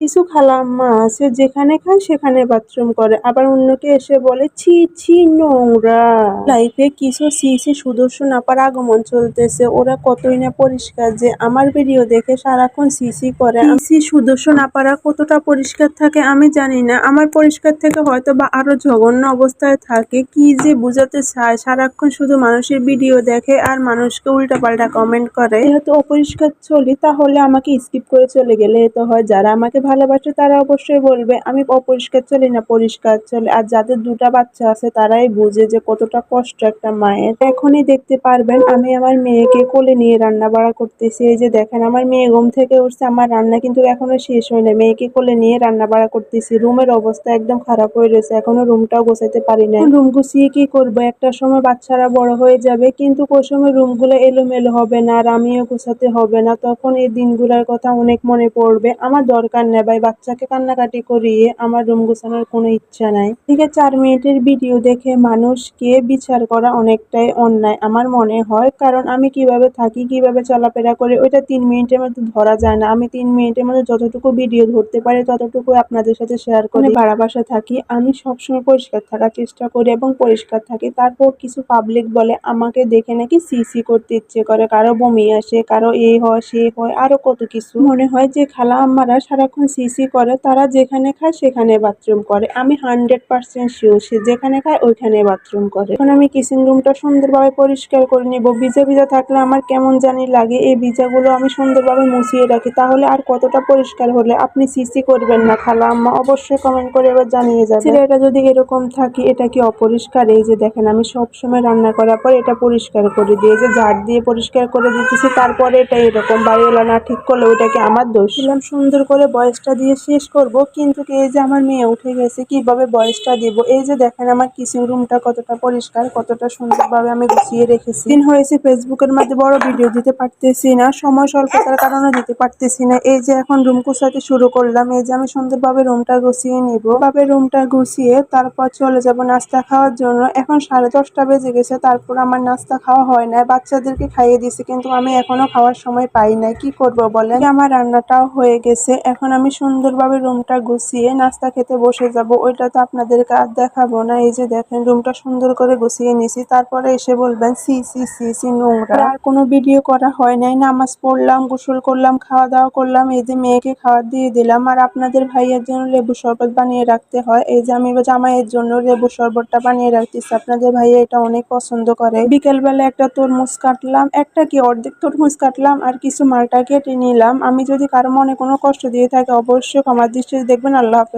কিছু খালাম্মা আছে যেখানে খায় সেখানে বাথরুম করে, আবার অন্যকে এসে বলে ছি ছি নোংরা। লাইফে কিছু সিসি সুদর্শন আপার আগমন চলতেছে, ওরা কতই না পরিষ্কার যে আমার ভিডিও দেখে সারাক্ষণ সিসি করে। সিসি সুদর্শন আপারা কতটা পরিষ্কার থাকে আমি জানি না, আমার পরিষ্কার থেকে হয়তো বা আরো জঘন্য অবস্থায় থাকে। কি যে বুঝাতে চায়, সারাক্ষণ শুধু মানুষের ভিডিও দেখে আর মানুষকে উল্টাপাল্টা কমেন্ট করে। যেহেতু অপরিষ্কার চলি তাহলে আমাকে স্কিপ করে চলে গেলে তো হয়। যারা আমাকে ভালোবাসে তারা অবশ্যই বলবে আমি অপরিষ্কার চলি না, পরিষ্কার চলে। আর যাদের দুটা বাচ্চা আছে তারাই বুঝে যে কতটা কষ্ট একটা মায়ের। এখনই দেখতে পারবেন আমি আমার মেয়েকে কোলে নিয়ে রান্না বাড়া করতেছি। এই যে দেখেন আমার মেয়ে ঘুম থেকে উঠছে, আমার রান্না কিন্তু এখনো শেষ হয়নি। মেয়েকে কোলে নিয়ে রান্না বাড়া করতেছি। রুমের অবস্থা একদম খারাপ হয়ে রয়েছে, এখনো রুমটাও গোছাতে পারি না। রুম গুছিয়ে কি করবো, একটা সময় বাচ্চারা বড় হয়ে যাবে কিন্তু কোন সময় রুমগুলো এলোমেলো হবে না আর আমিও গোছাতে হবে না, তখন এই দিনগুলোর কথা অনেক মনে পড়বে। আমার দরকার নেই ভাই বাচ্চাকে কান্নাকাটি করিয়ে আমার রুম গোছানোর কোনো ইচ্ছা নাই। ঠিক আছে, 4 মিনিটের ভিডিও দেখে মানুষকে বিচার করা অনেকটাই অন্যায় আমার মনে হয়, কারণ আমি কিভাবে থাকি কিভাবে চলাফেরা করি ওইটা 3 মিনিটের মধ্যে ধরা যায় না। আমি 3 মিনিটের মধ্যে যতটুকু ভিডিও ধরতে পারি ততটুকু আপনাদের সাথে শেয়ার করি। ভাড়া বাসায় থাকি, আমি সবসময় পরিষ্কার থাকার চেষ্টা করি এবং পরিষ্কার থাকি। তারপর কিছু পাবলিক বলে আমাকে দেখে নাকি সিসি করতে ইচ্ছে করে, কারো বমি আসে, কারো এ হয় সে হয় আরো কত কিছু। মনে হয় যে খালা আম্মারা সারাক্ষণ সিসি করে, তারা যেখানে খায় সেখানে বাথরুম করে। আমি 100% শিওর সে যেখানে খায় ওইখানে বাথরুম করে। এখন আমি কিচেন রুমটা সুন্দরভাবে পরিষ্কার করে নিব। ভিজা ভিজা থাকলে আমার কেমন জানি লাগে, এই ভিজাগুলো আমি সুন্দরভাবে মুছিয়ে রাখি, তাহলে আর কতটা পরিষ্কার হলে। আপনি সিসি করবেন না খালা আম্মা, অবশ্যই কমেন্ট করে এবার জানিয়ে যাবেন। এটা যদি এরকম থাকে এটা কি অপরিষ্কার? এই যে দেখেন আমি সব সময় রান্না করার পর এটা পরিষ্কার করে দিয়ে যে ঝাড় দিয়ে পরিষ্কার করে দিতেছি, তারপরে এটা এরকম বাড়িওয়ালা না ঠিক করলে ওইটা কি আমার দোষ? দিলাম সুন্দর করে বয়সটা দিয়ে শেষ করব, কিন্তু এই যে আমার মেয়ে উঠে গেছে কিভাবে বয়সটা দিব। এই যে দেখেন আমার কিচেন রুমটা কতটা পরিষ্কার, কতটা সুন্দরভাবে আমি গুছিয়ে রেখেছি। দিন হয়েছে ফেসবুকের মধ্যে বড় ভিডিও দিতে পারতেছি না, সময় স্বল্পতার কারণে দিতে পারতেছি না। এই যে এখন রুম গুছাতে শুরু করলাম, এই যে আমি সুন্দরভাবে রুমটা গুছিয়ে নিব। ভাবে রুমটা গুছিয়ে তারপর চলে যাব নাস্তা খাওয়ার জন্য। এখন 10:30 বেজে গেছে, তারপর আমার নাস্তা খাওয়া হয় না। বাচ্চাদেরকে খাইয়ে দিয়েছি কিন্তু আমি এখনো খাওয়ার সময় পাই নাই, কি করব বলেন। আমার রান্নাটাও হয়ে গেছে, এখন আমি সুন্দরভাবে রুমটা গুছিয়ে নাস্তা খেতে বসে যাব। ওইটা তো আপনাদেরকে আর দেখাবো না। এই যে দেখেন রুমটা সুন্দর করে গুছিয়ে নিছি, তারপরে এসে বলবেন সি সি সি সি নোংরা। আর কোনো ভিডিও করা হয় নাই, নামাজ পড়লাম, গোসল করলাম, খাওয়া দাওয়া করলাম, এই যে মেয়েকে খাবার দিয়ে দিলাম। আর আপনাদের ভাইয়ের জন্য লেবু শরবত বানিয়ে রাখতে হয়, এই যে আমি জামাইয়ের জন্য লেবু শরবতটা বানিয়ে রাখতেছি। আপনাদের ভাইয়া এটা অনেক পছন্দ করে। বিকেল বেলা একটা তরমুজ কাটলাম, একটা কি অর্ধেক তরমুজ কাটলাম আর কিছু মালটা কেটে নিলাম। আমি যদি কারো মনে কোনো কষ্ট দিয়ে থাকে অবশ্যই ক্ষমার দৃষ্টিতে দেখবেন। আল্লাহ হাফেজ।